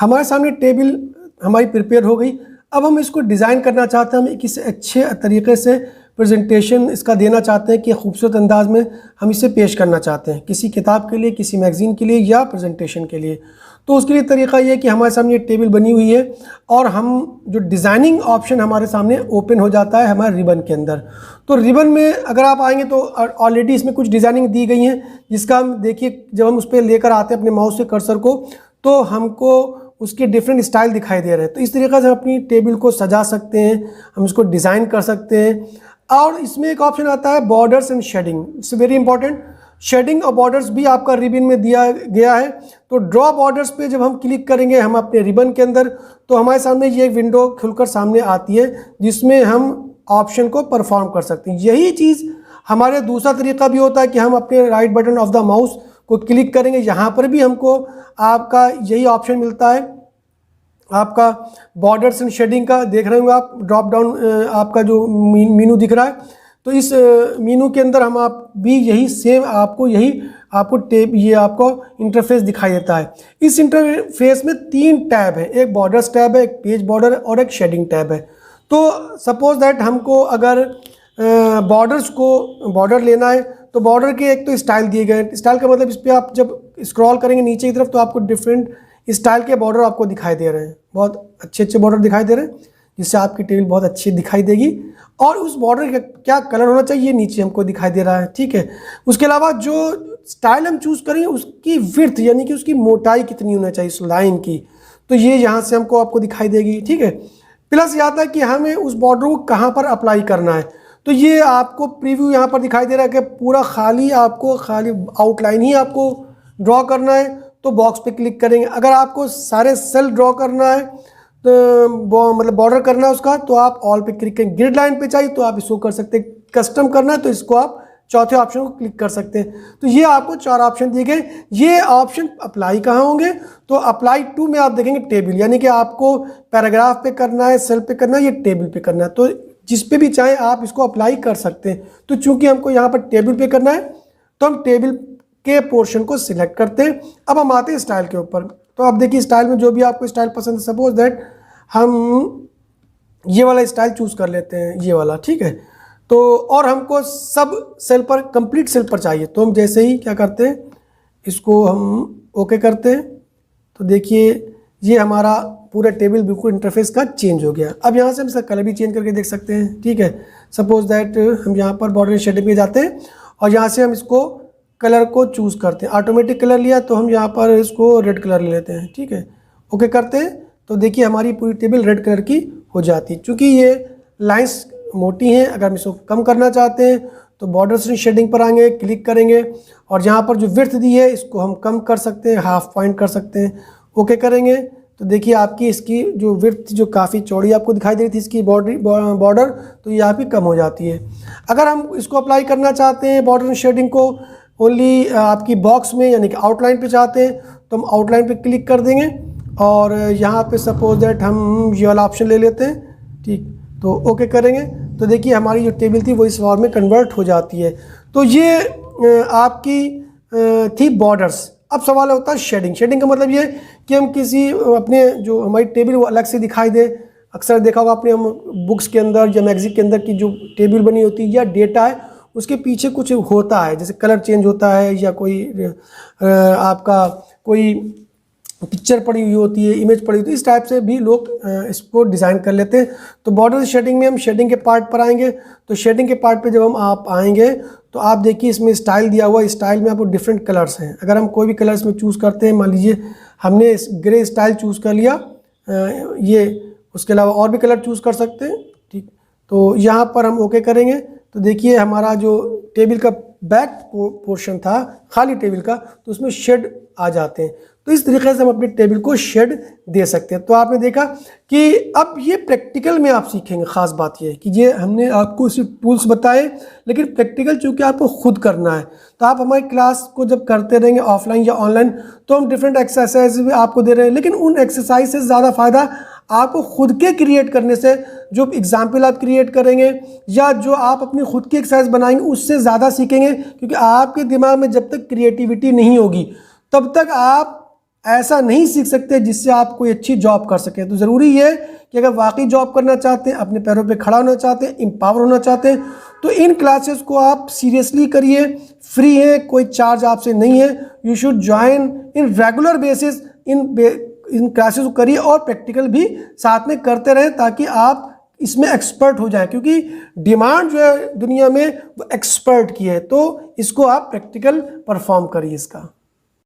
हमारे सामने टेबल हमारी प्रिपेयर हो गई। अब हम इसको डिज़ाइन करना चाहते हैं, हम किसी अच्छे तरीके से प्रेजेंटेशन इसका देना चाहते हैं कि खूबसूरत अंदाज में हम इसे पेश करना चाहते हैं किसी किताब के लिए, किसी मैगज़ीन के लिए या प्रेजेंटेशन के लिए। तो उसके लिए तरीका ये है कि हमारे सामने टेबल बनी हुई है और हम जो डिज़ाइनिंग ऑप्शन हमारे सामने ओपन हो जाता है हमारे रिबन के अंदर। तो रिबन में अगर आप आएंगे तो ऑलरेडी इसमें कुछ डिज़ाइनिंग दी गई हैं, जिसका हम देखिए जब हम उस पर लेकर आते हैं अपने माउस से कर्सर को, तो हमको उसके डिफरेंट स्टाइल दिखाई दे रहे हैं। तो इस तरीके से हम अपनी टेबल को सजा सकते हैं, हम इसको डिज़ाइन कर सकते हैं। और इसमें एक ऑप्शन आता है borders and shading, it's very important. Shading और बॉर्डर्स भी आपका रिबन में दिया गया है। तो ड्रॉ बॉर्डर्स पे जब हम क्लिक करेंगे हम अपने रिबन के अंदर, तो हमारे सामने ये एक विंडो खुलकर सामने आती है जिसमें हम ऑप्शन को परफॉर्म कर सकते हैं। यही चीज़ हमारे दूसरा तरीका भी होता है कि हम अपने right button of the mouse को क्लिक करेंगे, यहाँ पर भी हमको आपका यही ऑप्शन मिलता है, आपका बॉर्डर्स एंड शेडिंग का। देख रहे होंगे आप ड्रॉप डाउन आपका जो मीनू दिख रहा है, तो इस मीनू के अंदर हम आप भी यही सेम आपको ये आपको इंटरफेस दिखाई देता है। इस इंटरफेस में 3 टैब है, एक बॉर्डर्स टैब है, एक पेज बॉर्डर और एक शेडिंग टैब है। तो सपोज दैट हमको अगर बॉर्डर लेना है तो बॉर्डर के एक तो स्टाइल दिए गए हैं। स्टाइल का मतलब इस पर आप जब स्क्रॉल करेंगे नीचे की तरफ तो आपको डिफरेंट स्टाइल के बॉर्डर आपको दिखाई दे रहे हैं, बहुत अच्छे बॉर्डर दिखाई दे रहे हैं, जिससे आपकी टेबल बहुत अच्छी दिखाई देगी। और उस बॉर्डर का क्या कलर होना चाहिए नीचे हमको दिखाई दे रहा है, ठीक है। उसके अलावा जो स्टाइल हम चूज़ करेंगे उसकी विड्थ यानी कि उसकी मोटाई कितनी होना चाहिए उस लाइन की, तो ये यहाँ से हमको आपको दिखाई देगी, ठीक है। प्लस ये आता है कि हमें उस बॉर्डर को कहाँ पर अप्लाई करना है, तो ये आपको प्रीव्यू यहाँ पर दिखाई दे रहा है कि पूरा खाली आउटलाइन ही आपको ड्रॉ करना है, तो बॉक्स पे क्लिक करेंगे। अगर आपको सारे सेल ड्रॉ करना है तो मतलब बॉर्डर करना है उसका, तो आप ऑल पे क्लिक करेंगे। ग्रिड लाइन पे चाहिए तो आप इसको कर सकते हैं, कस्टम करना है तो इसको आप चौथे ऑप्शन को क्लिक कर सकते हैं। तो ये आपको 4 ऑप्शन दिए गए। ये ऑप्शन अप्लाई कहाँ होंगे, तो अप्लाई टू में आप देखेंगे टेबल, यानी कि आपको पैराग्राफ पे करना है, सेल पे करना है, ये टेबल पे करना है, तो जिस पे भी चाहे आप इसको अप्लाई कर सकते हैं। तो चूंकि हमको यहाँ पर टेबल पे करना है तो हम टेबल के पोर्शन को सिलेक्ट करते हैं। अब हम आते हैं स्टाइल के ऊपर। तो आप देखिए स्टाइल में जो भी आपको स्टाइल पसंद है, सपोज दैट हम ये वाला स्टाइल चूज़ कर लेते हैं, ये वाला, ठीक है। तो और हमको सब सेल पर कंप्लीट सेल पर चाहिए, तो हम जैसे ही क्या करते हैं इसको हम ओके करते हैं, तो देखिए ये हमारा पूरा टेबल बिल्कुल इंटरफेस का चेंज हो गया। अब यहाँ से हम इसका कलर भी चेंज करके देख सकते हैं, ठीक है। सपोज दैट हम यहाँ पर बॉर्डर शेडिंग में जाते हैं और यहाँ से हम इसको कलर को चूज़ करते हैं। ऑटोमेटिक कलर लिया तो हम यहाँ पर इसको रेड कलर ले लेते हैं, ठीक है। ओके करते हैं तो देखिए हमारी पूरी टेबल रेड कलर की हो जाती है। चूँकि ये लाइंस मोटी हैं, अगर हम इसको कम करना चाहते हैं तो बॉर्डर्स एंड शेडिंग पर आएंगे, क्लिक करेंगे और यहाँ पर जो विड्थ दी है इसको हम कम कर सकते हैं, हाफ पॉइंट कर सकते हैं। ओके करेंगे तो देखिए आपकी इसकी जो विड्थ जो काफ़ी चौड़ी आपको दिखाई दे रही थी इसकी बॉर्डर, तो ये आपकी कम हो जाती है। अगर हम इसको अप्लाई करना चाहते हैं बॉर्डर एंड शेडिंग को ओनली आपकी बॉक्स में यानी कि आउटलाइन पे चाहते हैं तो हम आउटलाइन पे क्लिक कर देंगे और यहाँ पे सपोज दैट हम ये वाला ऑप्शन ले लेते हैं, ठीक। तो ओके करेंगे तो देखिए हमारी जो टेबल थी वो इस फॉर्म में कन्वर्ट हो जाती है। तो ये आपकी थी बॉर्डर्स। अब सवाल होता है शेडिंग। शेडिंग का मतलब ये कि हम किसी अपने जो हमारी टेबल वो अलग से दिखाई दे। अक्सर देखा होगा आपने हम बुक्स के अंदर या मैगजीन के अंदर की जो टेबल बनी होती है या डेटा है उसके पीछे कुछ होता है, जैसे कलर चेंज होता है या कोई आपका कोई पिक्चर पड़ी हुई होती है, इमेज पड़ी होती है, इस टाइप से भी लोग इसको डिज़ाइन कर लेते हैं। तो बॉर्डर शेडिंग में हम शेडिंग के पार्ट पर आएंगे, तो शेडिंग के पार्ट पे जब हम आप आएंगे तो आप देखिए इसमें स्टाइल दिया हुआ है। स्टाइल में आपको डिफरेंट कलर्स हैं। अगर हम कोई भी कलर्स में चूज़ करते हैं, मान लीजिए हमने ग्रे स्टाइल चूज़ कर लिया, ये उसके अलावा और भी कलर चूज़ कर सकते हैं, ठीक। तो यहाँ पर हम ओके करेंगे तो देखिए हमारा जो टेबल का बैक पोर्शन था खाली टेबल का, तो उसमें शेड आ जाते हैं। तो इस तरीके से हम अपनी टेबल को शेड दे सकते हैं। तो आपने देखा कि अब ये प्रैक्टिकल में आप सीखेंगे। ख़ास बात ये है कि ये हमने आपको सिर्फ टूल्स बताए, लेकिन प्रैक्टिकल चूँकि आपको खुद करना है, तो आप हमारी क्लास को जब करते रहेंगे ऑफलाइन या ऑनलाइन, तो हम डिफरेंट एक्सरसाइज भी आपको दे रहे हैं, लेकिन उन एक्सरसाइज से ज़्यादा फ़ायदा आपको खुद के क्रिएट करने से, जो एग्जाम्पल आप क्रिएट करेंगे या जो आप अपनी खुद की एक्सरसाइज बनाएंगे उससे ज़्यादा सीखेंगे। क्योंकि आपके दिमाग में जब तक क्रिएटिविटी नहीं होगी तब तक आप ऐसा नहीं सीख सकते जिससे आप कोई अच्छी जॉब कर सकें। तो ज़रूरी है कि अगर वाकई जॉब करना चाहते हैं, अपने पैरों पे खड़ा होना चाहते हैं, एम्पावर होना चाहते हैं, तो इन क्लासेस को आप सीरियसली करिए। फ्री है, कोई चार्ज आपसे नहीं है। You should join in regular basis in classes को करिए और प्रैक्टिकल भी साथ में करते रहें ताकि आप इसमें एक्सपर्ट हो जाए, क्योंकि डिमांड जो है दुनिया में वो एक्सपर्ट की है। तो इसको आप प्रैक्टिकल परफॉर्म करिए इसका।